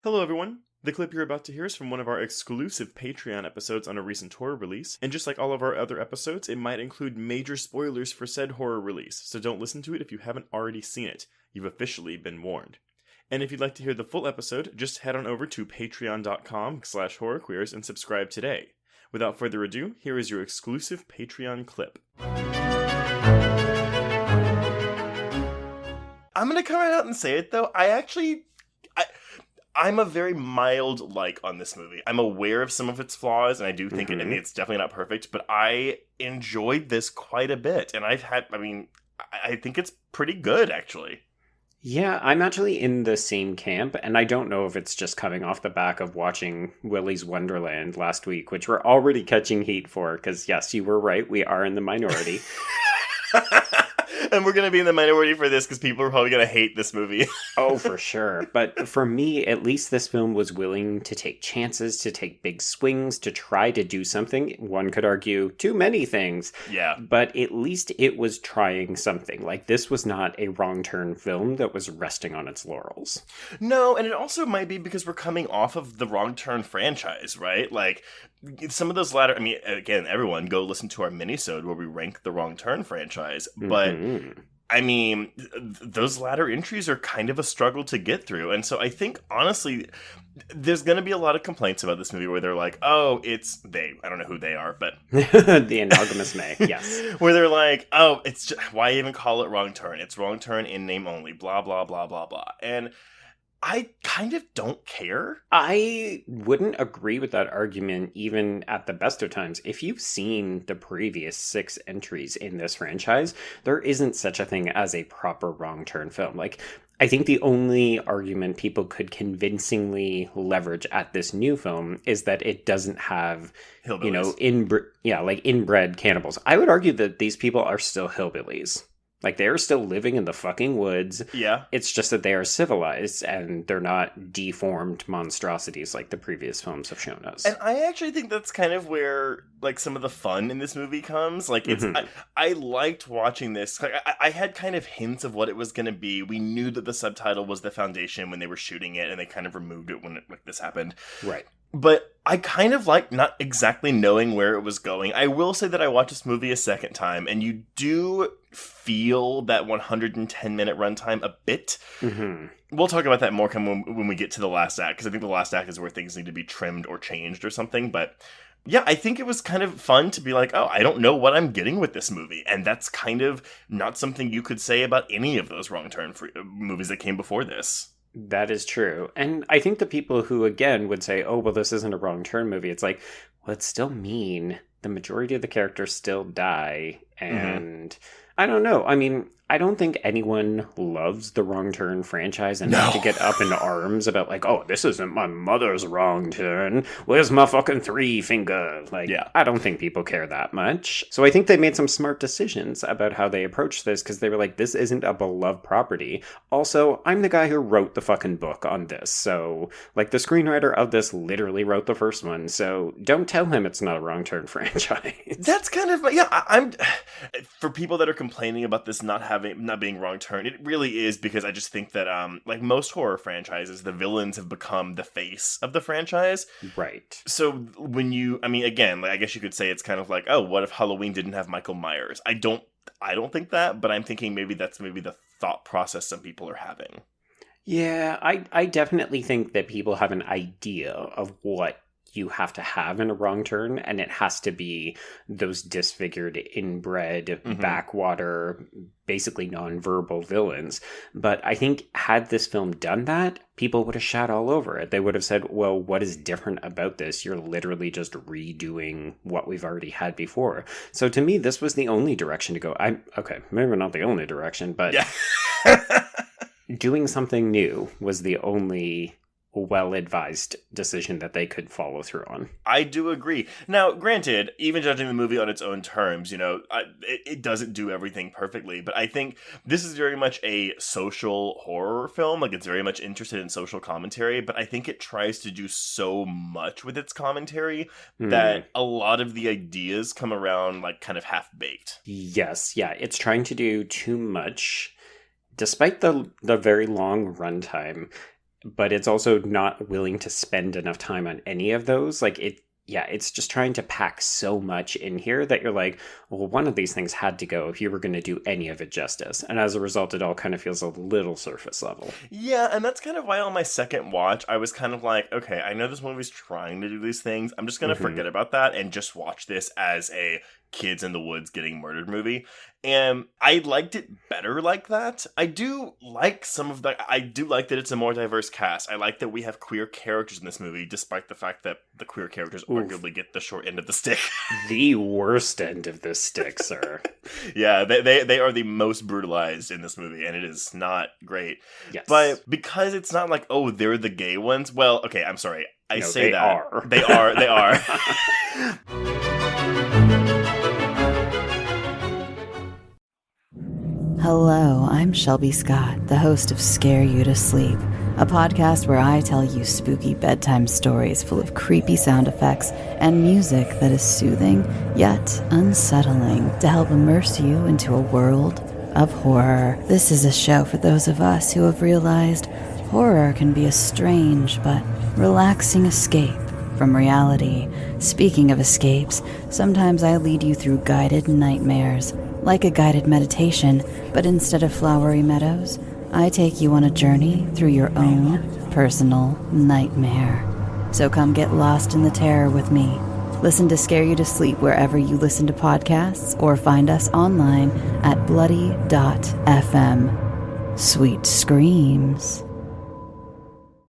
Hello, everyone. The clip you're about to hear is from one of our exclusive Patreon episodes on a recent horror release, and just like all of our other episodes, it might include major spoilers for said horror release, so don't listen to it if you haven't already seen it. You've officially been warned. And if you'd like to hear the full episode, just head on over to patreon.com/horrorqueers and subscribe today. Without further ado, here is your exclusive Patreon clip. I'm gonna come right out and say it though. I'm a very mild like on this movie. I'm aware of some of its flaws, and I do think it's definitely not perfect, but I enjoyed this quite a bit. And I think it's pretty good, actually. Yeah, I'm actually in the same camp, and I don't know if it's just coming off the back of watching Willy's Wonderland last week, which we're already catching heat for, because yes, you were right, we are in the minority. And we're going to be in the minority for this because people are probably going to hate this movie. Oh, for sure. But for me, at least this film was willing to take chances, to take big swings, to try to do something. One could argue too many things. Yeah. But at least it was trying something. Like, this was not a wrong turn film that was resting on its laurels. No, and it also might be because we're coming off of the Wrong Turn franchise, right? Like, some of those latter... I mean, again, everyone, go listen to our minisode where we rank the Wrong Turn franchise. But... I mean, those latter entries are kind of a struggle to get through. And so I think, honestly, there's going to be a lot of complaints about this movie where they're like, oh, it's they. I don't know who they are, but... The anogamous May, yes. Where they're like, oh, it's just, why even call it Wrong Turn? It's Wrong Turn in name only, blah, blah, blah, blah, blah. And I kind of don't care. I wouldn't agree with that argument even at the best of times. If you've seen the previous 6 entries in this franchise, there isn't such a thing as a proper wrong turn film. Like, I think the only argument people could convincingly leverage at this new film is that it doesn't have, hillbillies. Inbred cannibals. I would argue that these people are still hillbillies. Like, they're still living in the fucking woods. Yeah. It's just that they are civilized, and they're not deformed monstrosities like the previous films have shown us. And I actually think that's kind of where, like, some of the fun in this movie comes. Like, it's I liked watching this. Like, I had kind of hints of what it was going to be. We knew that the subtitle was the foundation when they were shooting it, and they kind of removed it when this happened. Right. But I kind of like not exactly knowing where it was going. I will say that I watched this movie a second time, and you do feel that 110-minute runtime a bit. We'll talk about that more when we get to the last act, because I think the last act is where things need to be trimmed or changed or something. But yeah, I think it was kind of fun to be like, oh, I don't know what I'm getting with this movie. And that's kind of not something you could say about any of those wrong turn movies that came before this. That is true. And I think the people who, again, would say, oh, well, this isn't a wrong turn movie, it's like, well, it's still mean. The majority of the characters still die. And I don't know. I mean, I don't think anyone loves the Wrong Turn franchise enough to get up in arms about, like, oh, this isn't my mother's wrong turn. Where's my fucking 3 finger? Like, yeah. I don't think people care that much. So I think they made some smart decisions about how they approached this, because they were like, this isn't a beloved property. Also, I'm the guy who wrote the fucking book on this. So, like, the screenwriter of this literally wrote the first one. So don't tell him it's not a Wrong Turn franchise. That's kind of, yeah, I'm... For people that are complaining about this not being Wrong Turn, it really is because I just think that like most horror franchises, the villains have become the face of the franchise. Right. So when again, like, I guess you could say it's kind of like, oh, what if Halloween didn't have Michael Myers? I don't think that, but I'm thinking maybe that's the thought process some people are having. Yeah, I definitely think that people have an idea of what you have to have in a wrong turn, and it has to be those disfigured, inbred, backwater, basically nonverbal villains. But I think had this film done that, people would have shat all over it. They would have said, well, what is different about this? You're literally just redoing what we've already had before. So to me, this was the only direction to go. Okay, maybe not the only direction, but doing something new was the only well-advised decision that they could follow through on. I do agree. Now, granted, even judging the movie on its own terms, it doesn't do everything perfectly, but I think this is very much a social horror film. Like, it's very much interested in social commentary, but I think it tries to do so much with its commentary that a lot of the ideas come around, like, kind of half-baked. Yes, yeah, it's trying to do too much. Despite the very long runtime, but it's also not willing to spend enough time on any of those. Like, it's just trying to pack so much in here that you're like, well, one of these things had to go if you were going to do any of it justice. And as a result, it all kind of feels a little surface level. Yeah, and that's kind of why on my second watch, I was kind of like, okay, I know this movie's trying to do these things. I'm just going to forget about that and just watch this as a kids in the woods getting murdered movie. And I liked it better like that. I do like that it's a more diverse cast. I like that we have queer characters in this movie, despite the fact that the queer characters arguably get the short end of the stick. The worst end of the stick, sir. Yeah, they are the most brutalized in this movie, and it is not great. Yes. But because it's not like, oh, they're the gay ones. Well, okay, I'm sorry. They are. They are. Hello, I'm Shelby Scott, the host of Scare You to Sleep, a podcast where I tell you spooky bedtime stories full of creepy sound effects and music that is soothing yet unsettling to help immerse you into a world of horror. This is a show for those of us who have realized horror can be a strange but relaxing escape from reality. Speaking of escapes, sometimes I lead you through guided nightmares, like a guided meditation, but instead of flowery meadows, I take you on a journey through your own personal nightmare. So come get lost in the terror with me. Listen to Scare You to Sleep wherever you listen to podcasts, or find us online at bloody.fm. Sweet screams.